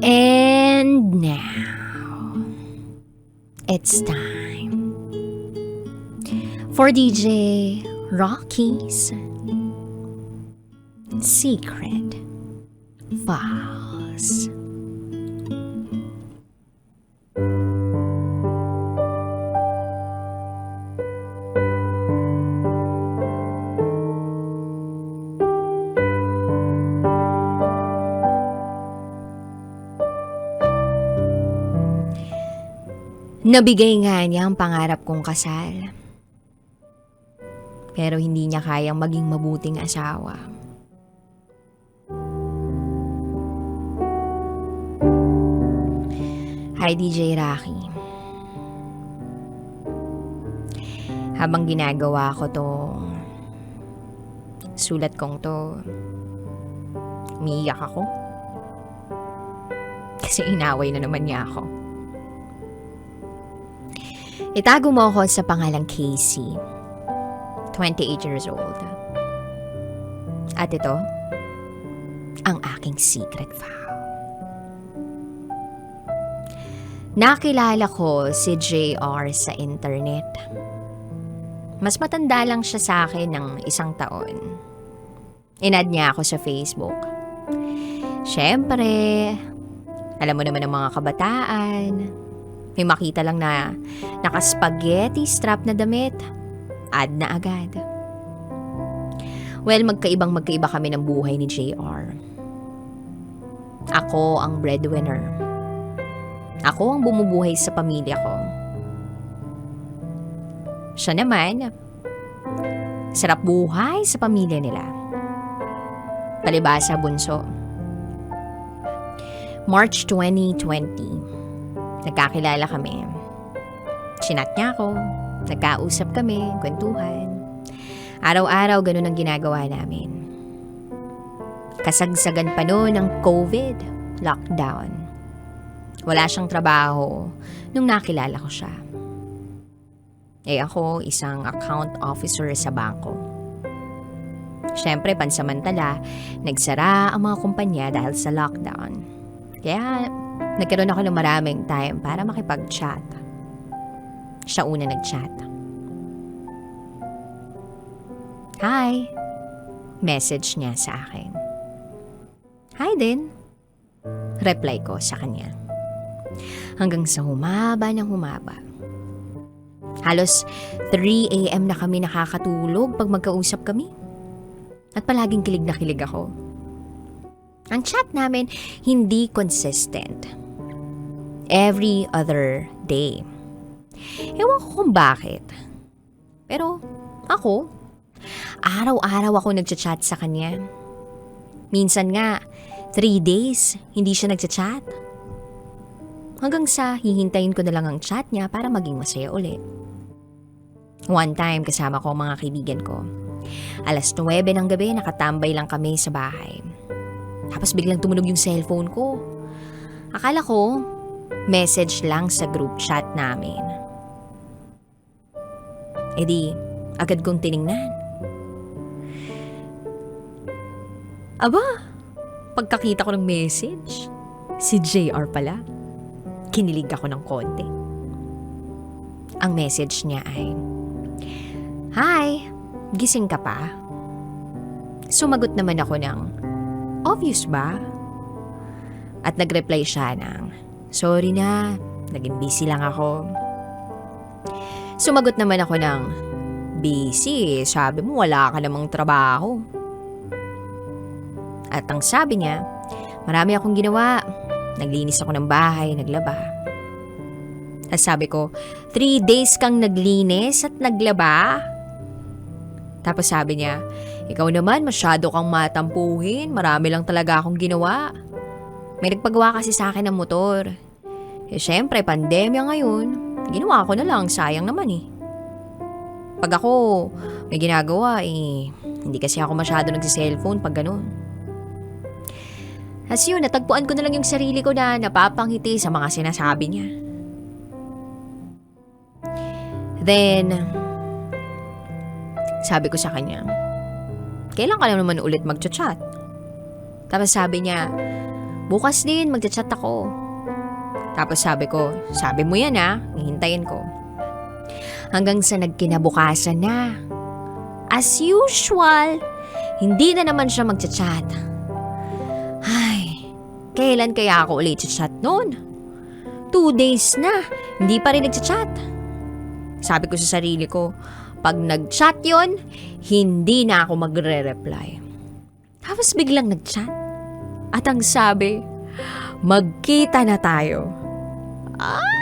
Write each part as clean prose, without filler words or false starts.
And now, it's time for DJ Rocky's Secret Files. Nabigay nga niya ang pangarap kong kasal. Pero hindi niya kayang maging mabuting asawa. Hi DJ Rocky. Habang ginagawa ko tong sulat kong to, umiiyak ako. Kasi inaway na naman niya ako. Itago mo ako sa pangalang Casey, 28 years old. At ito, ang aking secret file. Nakilala ko si JR sa internet. Mas matanda lang siya sa akin ng 1 taon. Inad niya ako sa Facebook. Siyempre, alam mo naman ang mga kabataan. May makita lang na naka-spaghetti strap na damit, add na agad. Well, magkaiba kami ng buhay ni JR. Ako ang breadwinner. Ako ang bumubuhay sa pamilya ko. Siya naman, sarap buhay sa pamilya nila. Palibhasa bunso. March 2020. Nagkakilala kami. Chinat niya ako. Nagkausap kami, kwentuhan. Araw-araw ganun ang ginagawa namin. Kasagsagan pa noon ng COVID, lockdown. Wala siyang trabaho nung nakilala ko siya. Ako, isang account officer sa bangko. Siyempre, pansamantala, nagsara ang mga kumpanya dahil sa lockdown. Kaya, nagkaroon ako ng maraming time para makipag-chat. Siya una nag-chat. Hi! Message niya sa akin. Hi din. Reply ko sa kanya. Hanggang sa humaba ng humaba. Halos 3 a.m. na kami nakakatulog pag magkausap kami. At palaging kilig na kilig ako. Ang chat namin hindi consistent. Every other day. Ewan ko kung bakit. Pero ako, araw-araw ako nagchat-chat sa kanya. Minsan nga, 3 days hindi siya nagchat-chat. Hanggang sa hihintayin ko na lang ang chat niya para maging masaya ulit. One time kasama ko ang mga kaibigan ko. Alas 9 ng gabi nakatambay lang kami sa bahay. Tapos biglang tumunog yung cellphone ko. Akala ko, message lang sa group chat namin. Di, agad kong tiningnan. Aba, pagkakita ko ng message, si JR pala. Kinilig ako ng konti. Ang message niya ay, Hi, gising ka pa? Sumagot naman ako ng, Obvious ba? At nag-reply siya ng, Sorry na, naging busy lang ako. Sumagot naman ako ng, Busy, sabi mo wala ka namang trabaho. At ang sabi niya, marami akong ginawa. Naglinis ako ng bahay, naglaba. At sabi ko, 3 days kang naglinis at naglaba? Tapos sabi niya, ikaw naman masyado kang matampuhin, marami lang talaga akong ginawa. May nagpagawa kasi sa akin ng motor. Syempre, pandemya ngayon, ginawa ko na lang, sayang naman eh. Pag ako may ginagawa hindi kasi ako masyado nagsi-cellphone pag ganun. As yun, natagpuan ko na lang yung sarili ko na napapangiti sa mga sinasabi niya. Then, sabi ko sa kanya, kailan ka naman ulit mag-chat? Tapos sabi niya, Bukas din, magchat-chat ako. Tapos sabi ko, sabi mo yan ha, hihintayin ko. Hanggang sa nagkinabukasan na. As usual, hindi na naman siya magchat-chat. Ay, kailan kaya ako ulit chat noon? 2 days na, hindi pa rin nagchat-chat. Sabi ko sa sarili ko, pag nag-chat yon, hindi na ako magre-reply. Tapos biglang nag-chat. At ang sabi, magkita na tayo. Ay!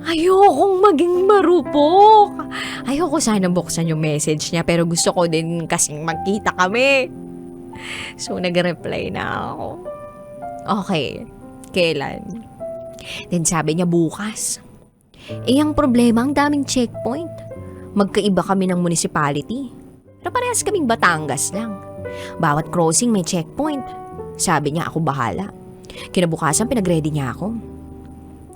Ayokong maging marupok. Ayoko sana buksan yung message niya pero gusto ko din kasing magkita kami. So nag-reply na ako. Okay, kailan? Then sabi niya bukas. Ang problema, ang daming checkpoint. Magkaiba kami ng municipality. Pero parehas kaming Batangas lang. Bawat crossing may checkpoint. Sabi niya ako bahala. Kinabukasan pinag-ready niya ako.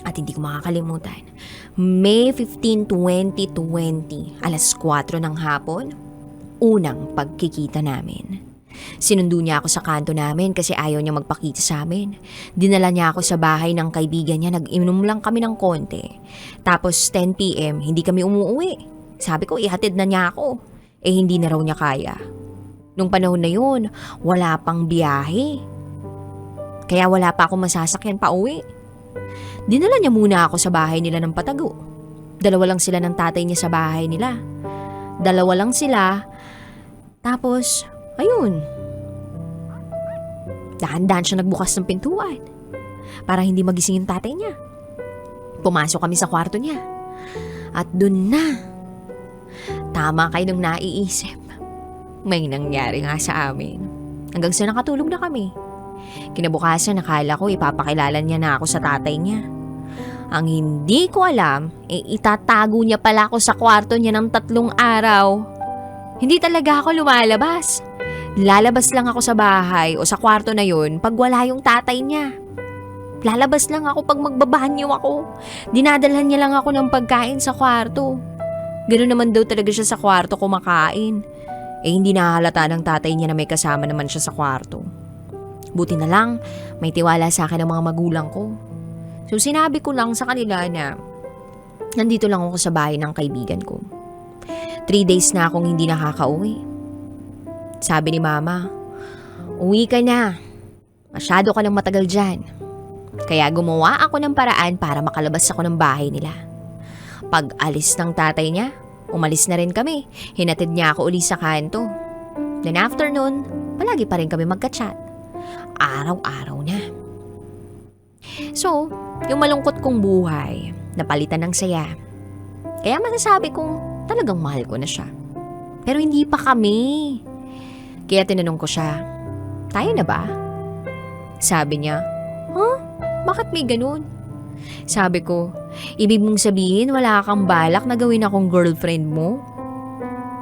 At hindi ko makakalimutan. May 15, 2020, alas 4 ng hapon, unang pagkikita namin. Sinundo niya ako sa kanto namin kasi ayaw niya magpakita sa amin. Dinala niya ako sa bahay ng kaibigan niya, nag-inom lang kami ng konti. Tapos 10 PM, hindi kami umuwi. Sabi ko, ihatid na niya ako. Hindi na raw niya kaya. Nung panahon na yun, wala pang biyahe. Kaya wala pa akong masasakyan pa uwi. Dinala niya muna ako sa bahay nila ng Patago. 2 lang sila ng tatay niya sa bahay nila. 2 lang sila. Tapos, ayun. Dahan-dahan siya nagbukas ng pintuan para hindi magising yung tatay niya. Pumasok kami sa kwarto niya. At dun na. Tama kayo nung naiisip. May nangyari nga sa amin. Hanggang sa nakatulog na kami. Kinabukasan nakala ko ipapakilala niya na ako sa tatay niya. Ang hindi ko alam, itatago niya pala ako sa kwarto niya ng 3 araw. Hindi talaga ako lumalabas. Lalabas lang ako sa bahay o sa kwarto na yun pag wala yung tatay niya. Lalabas lang ako pag magbabanyo ako. Dinadalhan niya lang ako ng pagkain sa kwarto. Ganoon naman daw talaga siya sa kwarto kumakain. Hindi nahahalata ng tatay niya na may kasama naman siya sa kwarto. Buti na lang, may tiwala sa akin ng mga magulang ko. So sinabi ko lang sa kanila na nandito lang ako sa bahay ng kaibigan ko. 3 days na akong hindi nakakauwi. Sabi ni mama, uwi ka na. Masyado ka nang matagal dyan. Kaya gumawa ako ng paraan para makalabas ako ng bahay nila. Pag alis ng tatay niya, umalis na rin kami. Hinatid niya ako uli sa kanto. Then after nun, palagi pa rin kami magka-chat. Araw-araw na. So, yung malungkot kong buhay, napalitan ng saya. Kaya masasabi kong talagang mahal ko na siya. Pero hindi pa kami. Kaya tinanong ko siya, tayo na ba? Sabi niya, bakit may ganun? Sabi ko, ibig mong sabihin wala kang balak na gawin akong girlfriend mo?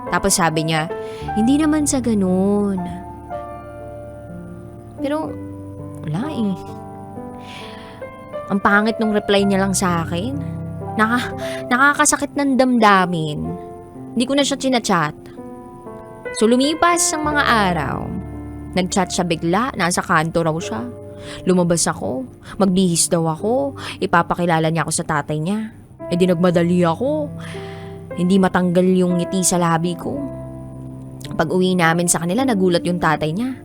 Tapos sabi niya, hindi naman sa ganun. Pero, wala eh. Ang pangit nung reply niya lang sa akin. Nakakasakit ng damdamin. Hindi ko na siya chinachat. So lumipas ang mga araw. Nagchat siya bigla, nasa kanto raw siya. Lumabas ako, magbihis daw ako, ipapakilala niya ako sa tatay niya. Di nagmadali ako. Hindi matanggal yung ngiti sa labi ko. Pag uwi namin sa kanila, nagulat yung tatay niya.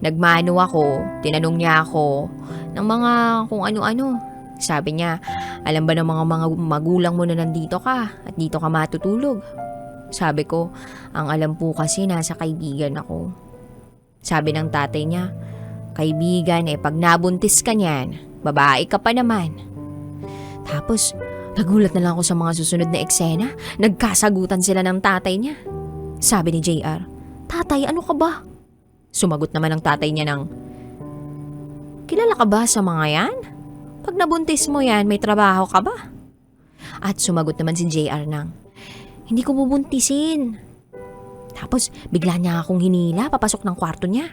Nagmano ako, tinanong niya ako ng mga kung ano-ano. Sabi niya, alam ba ng mga magulang mo na nandito ka at dito ka matutulog? Sabi ko, ang alam po kasi nasa kaibigan ako. Sabi ng tatay niya, kaibigan pag nabuntis ka niyan, babae ka pa naman. Tapos, nagulat na lang ako sa mga susunod na eksena. Nagkasagutan sila ng tatay niya. Sabi ni JR, tatay, ano ka ba? Sumagot naman ang tatay niya ng, kilala ka ba sa mga yan? Pag nabuntis mo yan, may trabaho ka ba? At sumagot naman si JR ng, hindi ko bubuntisin. Tapos bigla niya akong hinila papasok ng kwarto niya.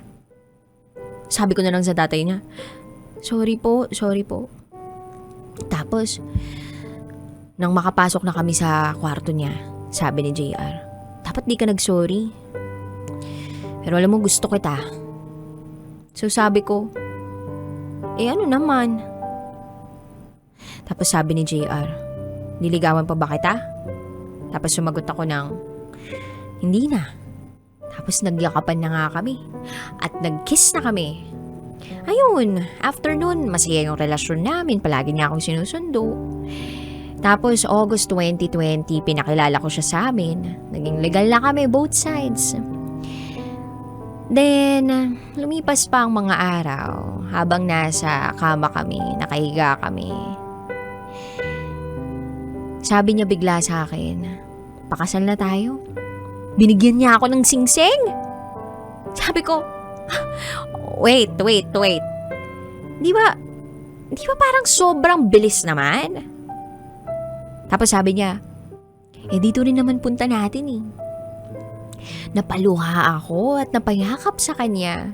Sabi ko na lang sa tatay niya, sorry po. Tapos, nang makapasok na kami sa kwarto niya, sabi ni JR, dapat di ka nag-sorry. Pero alam mo, gusto kita. So sabi ko, ano naman? Tapos sabi ni JR, niligawan pa ba kita? Tapos sumagot ako ng, hindi na. Tapos nagyakapan na nga kami. At nag-kiss na kami. Ayun, after nun, masaya yung relasyon namin. Palagi niya akong sinusundo. Tapos August 2020, pinakilala ko siya sa amin. Naging legal na kami, both sides. Then, lumipas pa ang mga araw. Habang nasa kama kami, nakahiga kami. Sabi niya bigla sa akin, pakasal na tayo. Binigyan niya ako ng singsing. Sabi ko, wait. Di ba parang sobrang bilis naman? Tapos sabi niya, dito rin naman punta natin eh. Napaluha ako at napayakap sa kanya.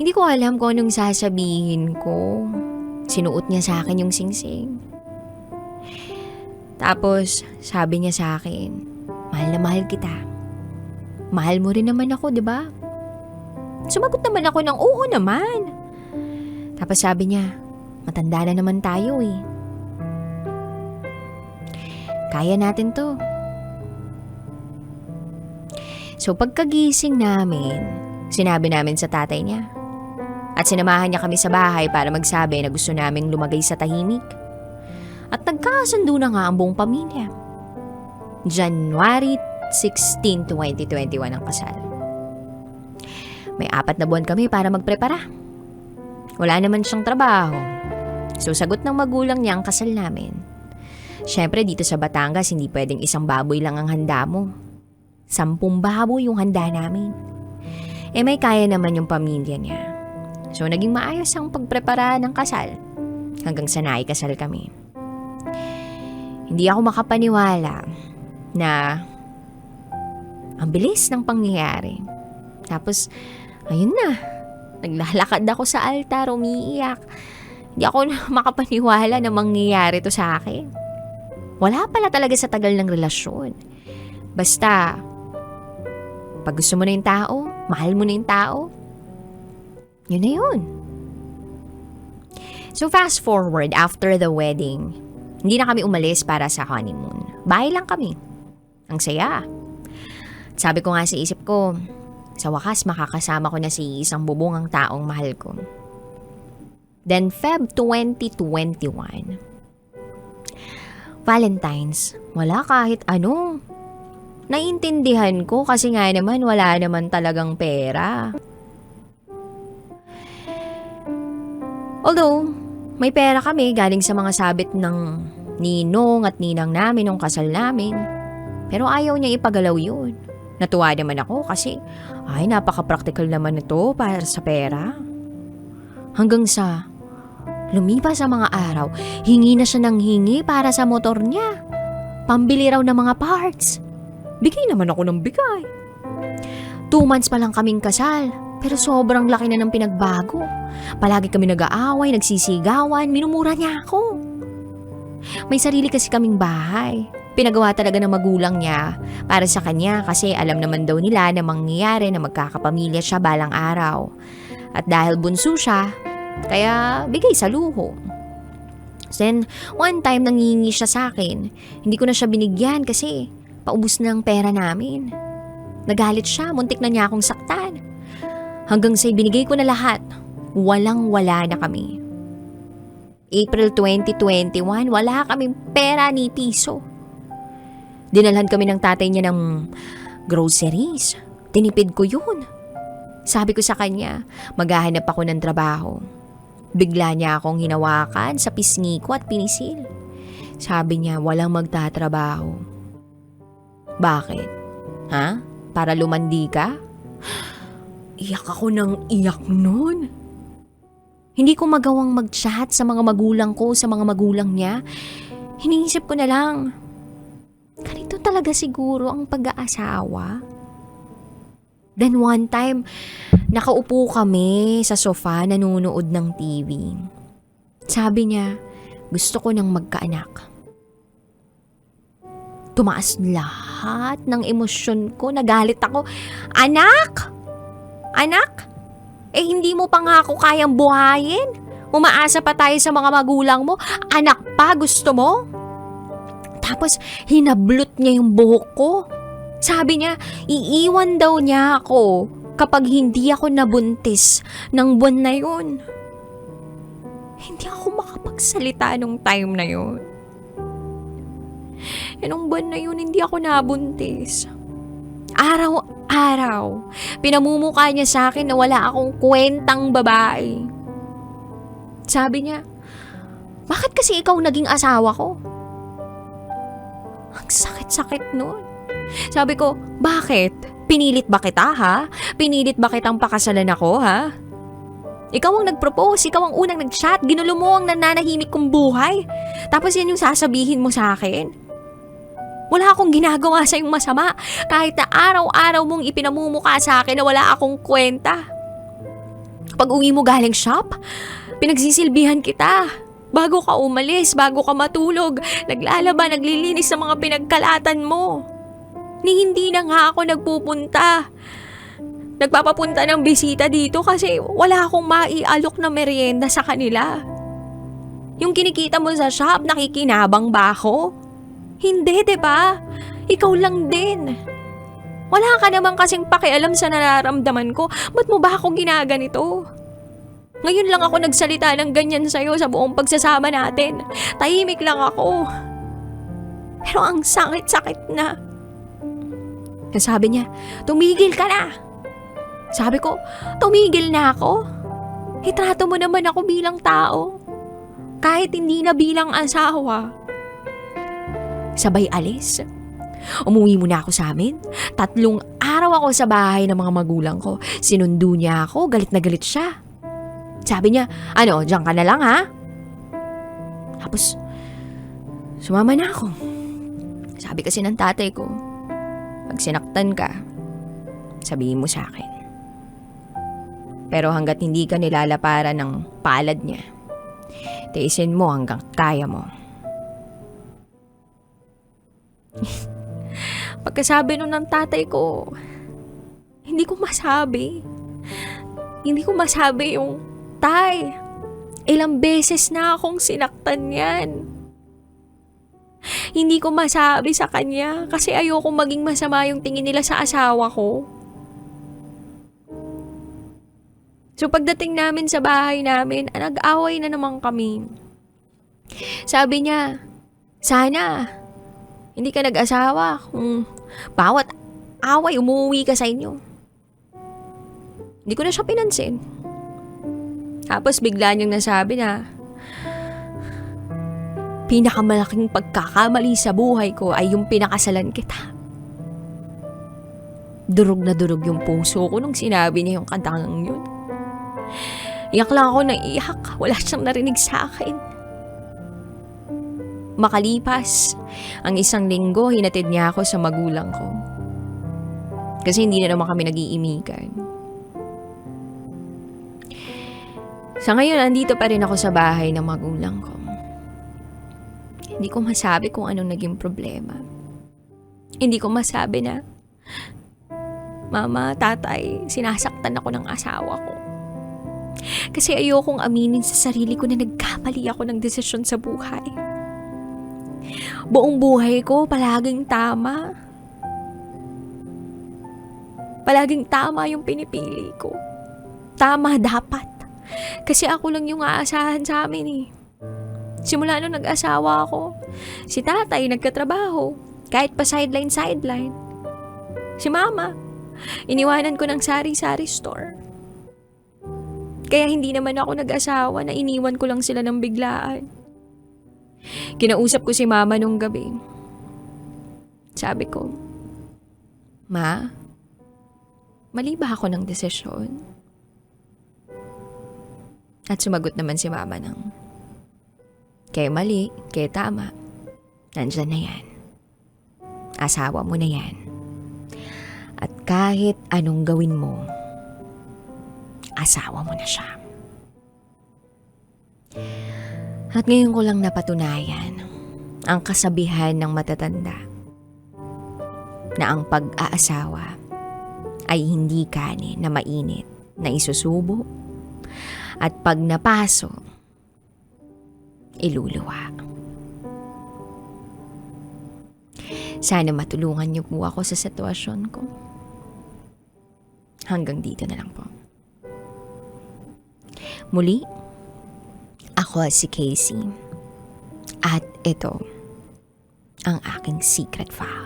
Hindi ko alam kung anong sasabihin ko. Sinuot niya sa akin yung singsing. Tapos, sabi niya sa akin, mahal na mahal kita. Mahal mo rin naman ako, di ba? Sumagot naman ako ng oo naman. Tapos sabi niya, matanda na naman tayo eh. Kaya natin to. So pagkagising namin, sinabi namin sa tatay niya. At sinamahan niya kami sa bahay para magsabi na gusto naming lumagay sa tahimik. At nagkakasundo na nga ang buong pamilya. January 16, 2021 ang kasal. May 4 na buwan kami para magprepara. Wala naman siyang trabaho. So sagot ng magulang niya ang kasal namin. Siyempre dito sa Batangas hindi pwedeng isang baboy lang ang handa mo. 10 baboy yung handa namin. May kaya naman yung pamilya niya. So naging maayos ang pagprepara ng kasal. Hanggang sa naikasal kami. Hindi ako makapaniwala na ang bilis ng pangyayari. Tapos, ayun na. Naglalakad ako sa altar, umiiyak. Hindi ako makapaniwala na mangyayari to sa akin. Wala pala talaga sa tagal ng relasyon. Basta, pag gusto mo na yung tao, mahal mo na yung tao, yun na yun. So fast forward, after the wedding, hindi na kami umalis para sa honeymoon. Bahay lang kami. Ang saya. Sabi ko nga sa isip ko, sa wakas makakasama ko na si isang bubungang taong mahal ko. Then Feb 2021. Valentine's, wala kahit ano. Naiintindihan ko kasi nga naman wala naman talagang pera. Although, may pera kami galing sa mga sabit ng ninong at ninang namin nung kasal namin. Pero ayaw niya ipagalaw yun. Natuwa naman ako kasi, napaka-practical naman ito para sa pera. Hanggang sa, lumipas sa mga araw, hingi na siya ng hingi para sa motor niya. Pambili raw ng mga parts. Bigay naman ako ng bigay. 2 months pa lang kaming kasal, pero sobrang laki na ng pinagbago. Palagi kami nag-aaway, nagsisigawan, minumura niya ako. May sarili kasi kaming bahay. Pinagawa talaga ng magulang niya para sa kanya kasi alam naman daw nila na mangyayari na magkakapamilya siya balang araw. At dahil bunso siya, kaya bigay sa luho. Then, one time nangingi siya sa akin. Hindi ko na siya binigyan kasi paubos na ang pera namin. Nagalit siya, muntik na niya akong saktan. Hanggang sa binigay ko na lahat, walang-wala na kami. April 2021, wala kaming pera ni piso. Dinalhan kami ng tatay niya ng groceries. Tinipid ko yun. Sabi ko sa kanya, maghahanap ako ng trabaho. Bigla niya akong hinawakan sa pisngi ko at pinisil. Sabi niya, walang magtatrabaho. Bakit? Ha? Para lumandi ka? Iyak ako ng iyak nun. Hindi ko magawang mag-chat sa mga magulang ko, sa mga magulang niya. Hiniisip ko na lang, ganito talaga siguro ang pag-aasawa. Then one time, nakaupo kami sa sofa nanonood ng TV. Sabi niya, gusto ko nang magkaanak. Tumaas lahat ng emosyon ko, nagalit ako. Anak? Anak? Hindi mo pa nga ako kayang buhayin? Umaasa pa tayo sa mga magulang mo. Anak pa, gusto mo? Tapos, hinablot niya yung buhok ko. Sabi niya, iiwan daw niya ako kapag hindi ako nabuntis ng buwan na yun. Hindi ako makapagsalita nung time na yun. Nung buwan na yun, hindi ako nabuntis. Araw-araw, pinamumukha niya sa akin na wala akong kwentang babae. Sabi niya, bakit kasi ikaw naging asawa ko? Ang sakit-sakit nun. Sabi ko, bakit? Pinilit ba kita, ha? Pinilit ba kitang pakasalan ako, ha? Ikaw ang nag-propose, ikaw ang unang nag-chat, ginulo mo ang nananahimik kong buhay. Tapos yan yung sasabihin mo sa akin. Wala akong ginagawa sa yung masama, kahit na araw-araw mong ipinamumukha sa akin na wala akong kwenta. Pag uwi mo galing shop, pinagsisilbihan kita. Bago ka umalis, bago ka matulog, naglalaba, naglilinis sa mga pinagkalatan mo. Ni hindi na nga ako nagpupunta. Nagpapapunta ng bisita dito kasi wala akong maialok na merienda sa kanila. Yung kinikita mo sa shop, nakikinabang ba ako? Hindi, diba? Ikaw lang din. Wala ka naman kasing pakialam sa nararamdaman ko. Ba't mo ba ako ginaganito? Ngayon lang ako nagsalita ng ganyan sa'yo sa buong pagsasama natin. Tahimik lang ako. Pero ang sakit-sakit na. Sabi niya, tumigil ka na. Sabi ko, tumigil na ako? Itrato mo naman ako bilang tao. Kahit hindi na bilang asawa. Sabay alis. Umuwi muna ako sa amin. 3 araw ako sa bahay ng mga magulang ko. Sinundo niya ako, galit na galit siya. Sabi niya, diyan ka na lang ha? Tapos, sumama na ako. Sabi kasi ng tatay ko, pag sinaktan ka, sabihin mo sa akin. Pero hanggat hindi ka nilalaparan ng palad niya, tiisin mo hanggang kaya mo. Pagkasabi nun ng tatay ko, hindi ko masabi. Hindi ko masabi yung, tay, ilang beses na akong sinaktan yan. Hindi ko masabi sa kanya kasi ayoko maging masama yung tingin nila sa asawa ko. So pagdating namin sa bahay namin, nag-away na naman kami. Sabi niya, sana hindi ka nag-asawa kung bawat away umuwi ka sa inyo. Hindi ko na siya pinansin. Tapos bigla niyang nasabi na pinakamalaking pagkakamali sa buhay ko ay yung pinakasalan kita. Durog na durog yung puso ko nung sinabi niya yung kantangang yun. Iyak lang ako ng iyak. Wala siyang narinig sa akin. Makalipas ang 1 linggo, hinatid niya ako sa magulang ko. Kasi hindi na naman kami nag-iimikan. Sa ngayon, andito pa rin ako sa bahay ng magulang ko. Hindi ko masabi kung anong naging problema. Hindi ko masabi na, Mama, Tatay, sinasaktan ako ng asawa ko. Kasi ayokong aminin sa sarili ko na nagkamali ako ng desisyon sa buhay. Buong buhay ko, palaging tama. Palaging tama yung pinipili ko. Tama dapat. Kasi ako lang yung aasahan sa amin eh. Simula nung nag-asawa ako, si tatay nagkatrabaho. Kahit pa sideline. Si mama, iniwanan ko ng sari-sari store. Kaya hindi naman ako nag-asawa na iniwan ko lang sila ng biglaan. Kinausap ko si mama nung gabi. Sabi ko, Ma, mali ba ako ng desisyon? At sumagot naman si mama ng, kaya mali, kaya tama. Nandyan na yan. Asawa mo na yan. At kahit anong gawin mo, asawa mo na siya. At ngayon ko lang napatunayan ang kasabihan ng matatanda na ang pag-aasawa ay hindi kanin na mainit na isusubo at pag napaso iluluwa. Sana matulungan niyo po ako sa sitwasyon ko. Hanggang dito na lang po. Muli, ako si Casey. At ito ang aking secret file.